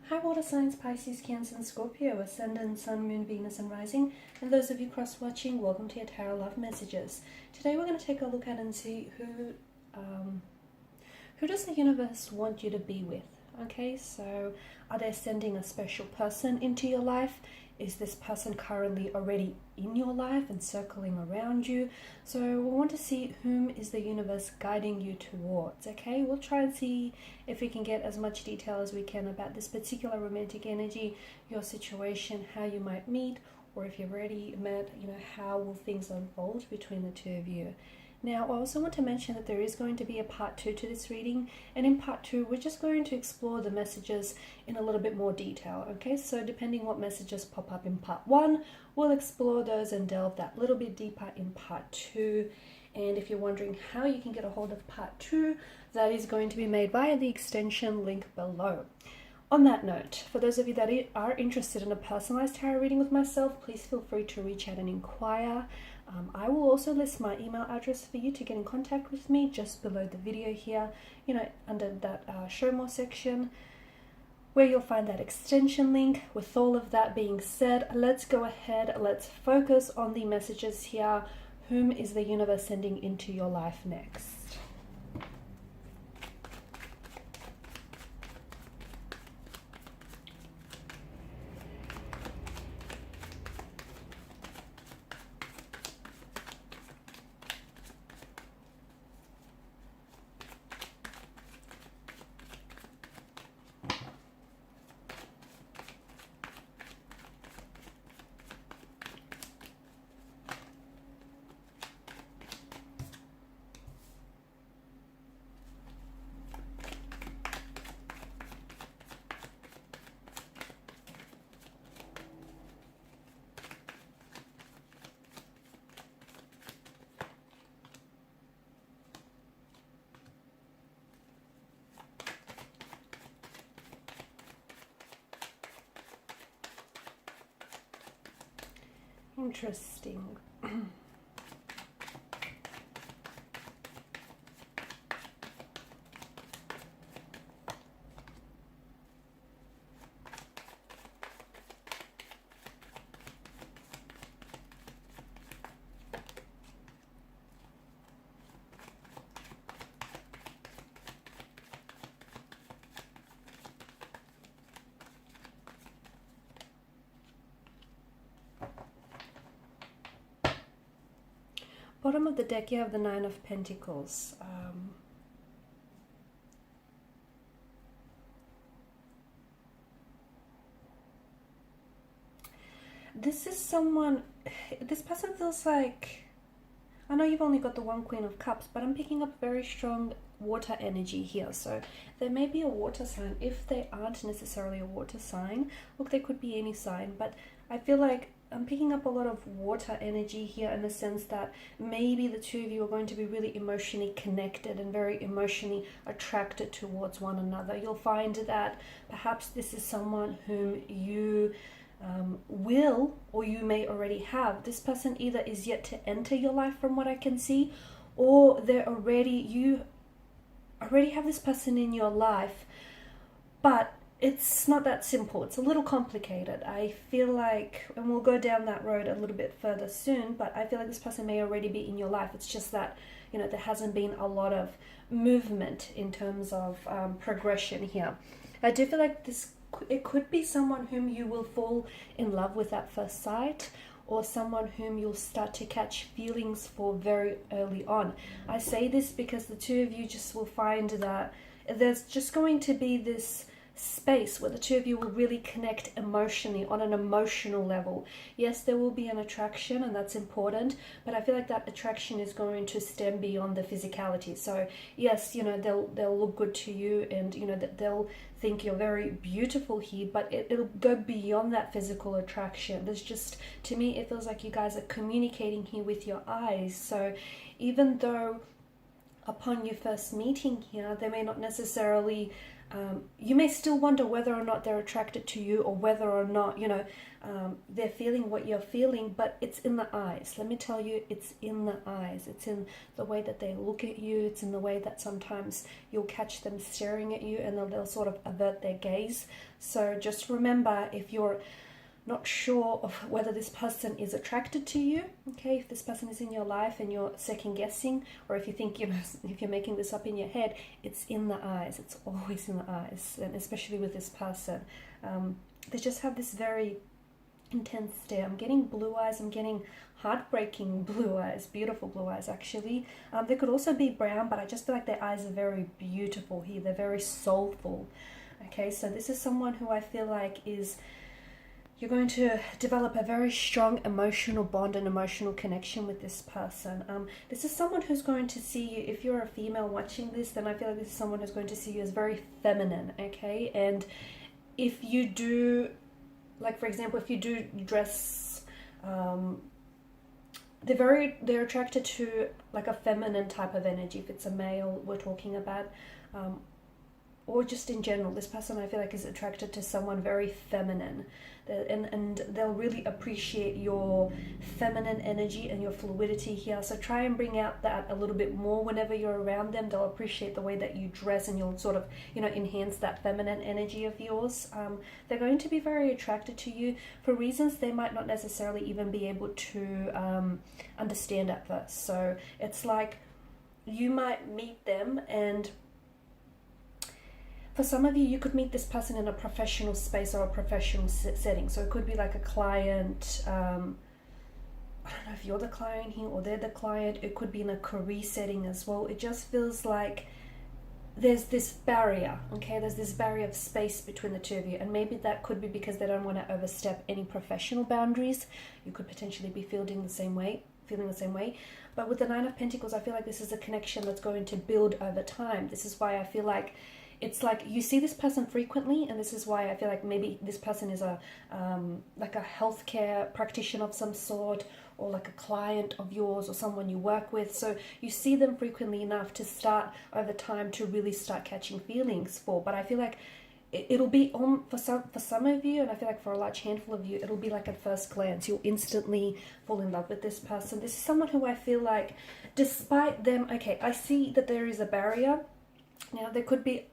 Hi water signs, Pisces, Cancer and Scorpio, Ascendant, Sun, Moon, Venus and Rising. And those of you cross-watching, welcome to your Tarot Love Messages. Today we're going to take a look at and see who does the universe want you to be with? Okay, so are they sending a special person into your life? Is this person currently already in your life and circling around you? So we want to see whom is the universe guiding you towards, okay? We'll try and see if we can get as much detail as we can about this particular romantic energy, your situation, how you might meet, or if you've already met, how will things unfold between the two of you. Now, I also want to mention that there is going to be a part 2 to this reading, and in part 2 we're just going to explore the messages in a little bit more detail, okay? So depending what messages pop up in part 1, we'll explore those and delve that little bit deeper in part 2. And if you're wondering how you can get a hold of part 2, that is going to be made via the extension link below. On that note, for those of you that are interested in a personalized tarot reading with myself, please feel free to reach out and inquire. I will also list my email address for you to get in contact with me just below the video here, under that show more section, where you'll find that extension link. With all of that being said, let's go ahead, let's focus on the messages here. Whom is the universe sending into your life next? Interesting. Bottom of the deck, you have the Nine of Pentacles. This is someone, this person feels like, I know you've only got the one Queen of Cups, but I'm picking up very strong water energy here. So there may be a water sign. If they aren't necessarily a water sign, look, they could be any sign, but I feel like I'm picking up a lot of water energy here, in the sense that maybe the two of you are going to be really emotionally connected and very emotionally attracted towards one another. You'll find that perhaps this is someone whom you will, or you may already have. This person either is yet to enter your life from what I can see, or you already have this person in your life, but it's not that simple. It's a little complicated. I feel like, and we'll go down that road a little bit further soon, but I feel like this person may already be in your life. It's just that, there hasn't been a lot of movement in terms of progression here. I do feel like it could be someone whom you will fall in love with at first sight, or someone whom you'll start to catch feelings for very early on. I say this because the two of you just will find that there's just going to be this space where the two of you will really connect emotionally, on an emotional level. Yes, there will be an attraction, and that's important, but I feel like that attraction is going to stem beyond the physicality. So yes, they'll look good to you, and that they'll think you're very beautiful here, but it'll go beyond that physical attraction. There's just, to me, it feels like you guys are communicating here with your eyes. So even though upon you first meeting here, they may not necessarily You may still wonder whether or not they're attracted to you, or whether or not, you know, they're feeling what you're feeling, but it's in the eyes. Let me tell you, it's in the eyes. It's in the way that they look at you. It's in the way that sometimes you'll catch them staring at you and they'll sort of avert their gaze. So just remember, if you're not sure of whether this person is attracted to you, okay, if this person is in your life and you're second guessing, or if you think, you know, if you're making this up in your head, it's in the eyes. It's always in the eyes, and especially with this person. They just have this very intense stare. I'm getting blue eyes. I'm getting heartbreaking blue eyes, beautiful blue eyes actually. They could also be brown, but I just feel like their eyes are very beautiful here. They're very soulful. Okay, so this is someone who I feel like is, you're going to develop a very strong emotional bond and emotional connection with this person. This is someone who's going to see you, if you're a female watching this, then I feel like this is someone who's going to see you as very feminine, okay? And if you do, like for example, if you do dress, they're attracted to like a feminine type of energy, if it's a male we're talking about. Or just in general, this person I feel like is attracted to someone very feminine, and they'll really appreciate your feminine energy and your fluidity here. So try and bring out that a little bit more whenever you're around them. They'll appreciate the way that you dress, and you'll sort of, you know, enhance that feminine energy of yours. They're going to be very attracted to you for reasons they might not necessarily even be able to understand at first. So it's like you might meet them, and for some of you, you could meet this person in a professional space or a professional setting. So it could be like a client, I don't know if you're the client here or they're the client. It could be in a career setting as well. It just feels like there's this barrier, okay? There's this barrier of space between the two of you. And maybe that could be because they don't want to overstep any professional boundaries. You could potentially be feeling the same way. But with the Nine of Pentacles, I feel like this is a connection that's going to build over time. This is why I feel like it's like you see this person frequently, and this is why I feel like maybe this person is a like a healthcare practitioner of some sort, or like a client of yours or someone you work with. So you see them frequently enough to start over time to really start catching feelings for. But I feel like it'll be on for some of you, and I feel like for a large handful of you, it'll be like at first glance. You'll instantly fall in love with this person. This is someone who I feel like, despite them, okay, I see that there is a barrier. Now, there could be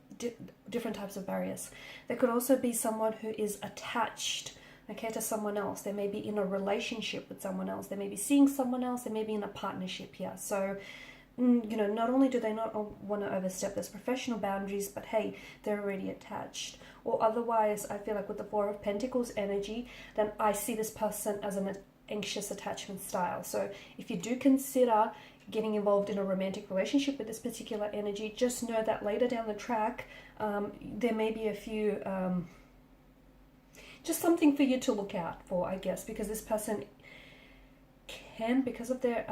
different types of barriers. There could also be someone who is attached, okay, to someone else. They may be in a relationship with someone else. They may be seeing someone else. They may be in a partnership here. So, you know, not only do they not want to overstep those professional boundaries, but hey, they're already attached. Or otherwise, I feel like with the Four of Pentacles energy, then I see this person as an anxious attachment style. So if you do consider getting involved in a romantic relationship with this particular energy, just know that later down the track, there may be a few, just something for you to look out for, I guess, because this person can, because of their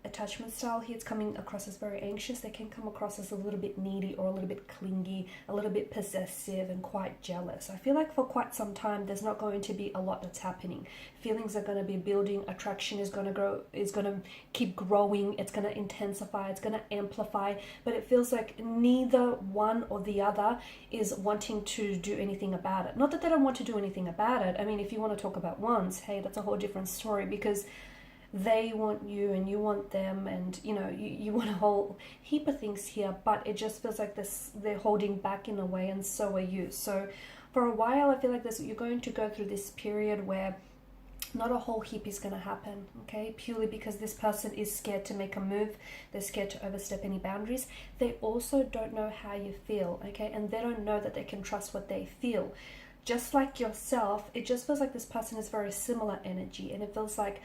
attachment style here, it's coming across as very anxious. They can come across as a little bit needy or a little bit clingy, a little bit possessive and quite jealous. I feel like for quite some time there's not going to be a lot that's happening. Feelings are going to be building, attraction is going to grow, is going to keep growing, it's going to intensify, it's going to amplify, but it feels like neither one or the other is wanting to do anything about it. Not that they don't want to do anything about it. I mean, if you want to talk about ones, hey, that's a whole different story, because they want you and you want them, and you know, you want a whole heap of things here, but it just feels like this, they're holding back in a way, and so are you. So for a while, I feel like this, you're going to go through this period where not a whole heap is going to happen, okay, purely because this person is scared to make a move. They're scared to overstep any boundaries. They also don't know how you feel, okay, and they don't know that they can trust what they feel. Just like yourself, it just feels like this person is very similar energy, and it feels like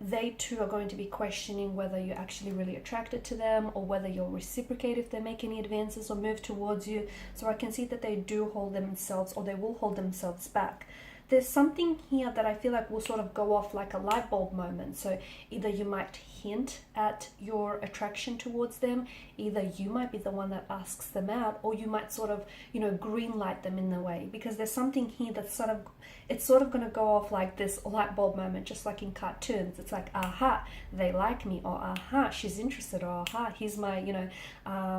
they too are going to be questioning whether you're actually really attracted to them, or whether you'll reciprocate if they make any advances or move towards you. So I can see that they do hold themselves, or they will hold themselves back. there's something here that I feel like will sort of go off like a light bulb moment. So either you might hint at your attraction towards them, either you might be the one that asks them out, or you might sort of, you know, green light them in the way, because there's something here that's sort of, it's sort of going to go off like this light bulb moment, just like in cartoons. It's like, aha, they like me, or aha, she's interested, or aha, here's my, you know,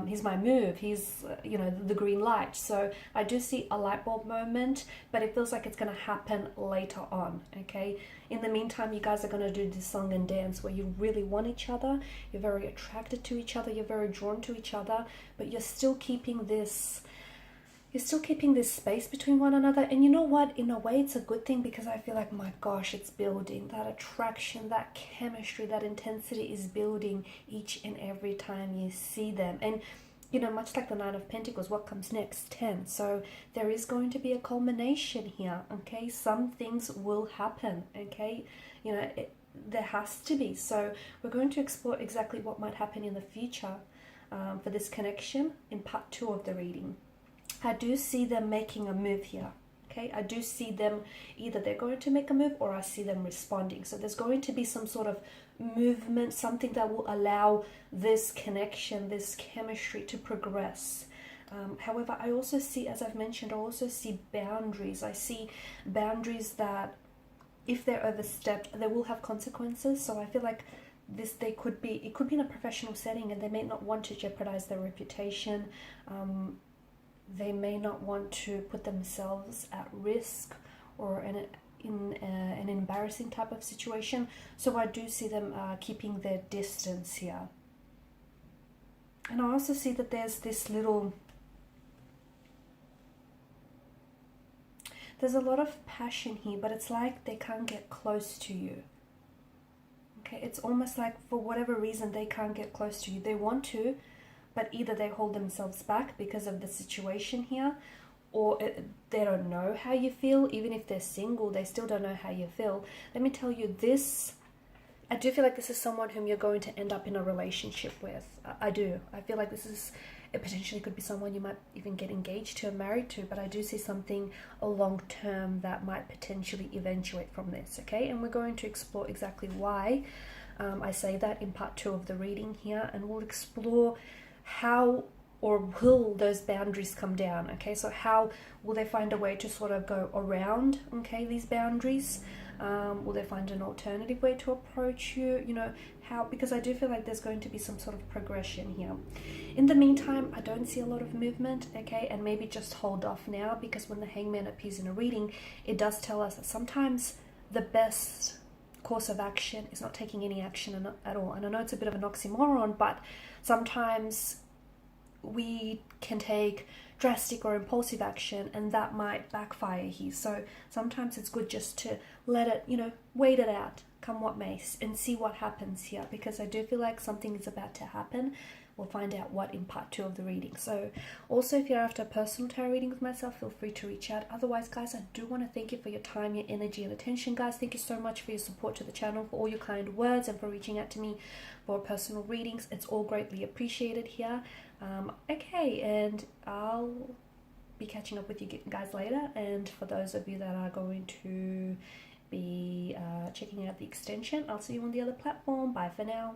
here's my move, here's, you know, the green light. So I do see a light bulb moment, but it feels like it's going to happen later on, okay? In the meantime, you guys are going to do this song and dance where you really want each other, you're very attracted to each other, you're very drawn to each other, but you're still keeping this space between one another. And you know what, in a way it's a good thing, because I feel like, my gosh, it's building. That attraction, that chemistry, that intensity is building each and every time you see them. And you know, much like the Nine of Pentacles, what comes next? 10. So there is going to be a culmination here, okay? Some things will happen, okay? You know, there has to be. So we're going to explore exactly what might happen in the future for this connection in part 2 of the reading. I do see them making a move here, okay? I do see them, either they're going to make a move, or I see them responding. So there's going to be some sort of movement, something that will allow this connection, this chemistry to progress. However, I also see, as I've mentioned, I also see boundaries. I see boundaries that, if they're overstepped, they will have consequences. So I feel like it could be in a professional setting, and they may not want to jeopardize their reputation. They may not want to put themselves at risk, or in an embarrassing type of situation. So I do see them keeping their distance here. And I also see that there's a lot of passion here, but it's like they can't get close to you. Okay, it's almost like for whatever reason they can't get close to you. They want to, but either they hold themselves back because of the situation here, or they don't know how you feel. Even if they're single, they still don't know how you feel. Let me tell you this, I do feel like this is someone whom you're going to end up in a relationship with. I do. I feel like it potentially could be someone you might even get engaged to or married to, but I do see something long term that might potentially eventuate from this, okay? And we're going to explore exactly why I say that in part 2 of the reading here, and we'll explore how or will those boundaries come down, okay? So how will they find a way to sort of go around, okay, these boundaries? Will they find an alternative way to approach you? You know, how, because I do feel like there's going to be some sort of progression here. In the meantime, I don't see a lot of movement, okay? And maybe just hold off now, because when the Hangman appears in a reading, it does tell us that sometimes the best course of action is not taking any action at all. And I know it's a bit of an oxymoron, but sometimes we can take drastic or impulsive action, and that might backfire here. So sometimes it's good just to let it, you know, wait it out, come what may, and see what happens here, because I do feel like something is about to happen. We'll find out what in part 2 of the reading. So also, if you're after a personal tarot reading with myself, feel free to reach out. Otherwise, guys, I do want to thank you for your time, your energy, and attention. Guys, thank you so much for your support to the channel, for all your kind words, and for reaching out to me for personal readings. It's all greatly appreciated here. Okay, and I'll be catching up with you guys later. And for those of you that are going to be checking out the extension, I'll see you on the other platform. Bye for now.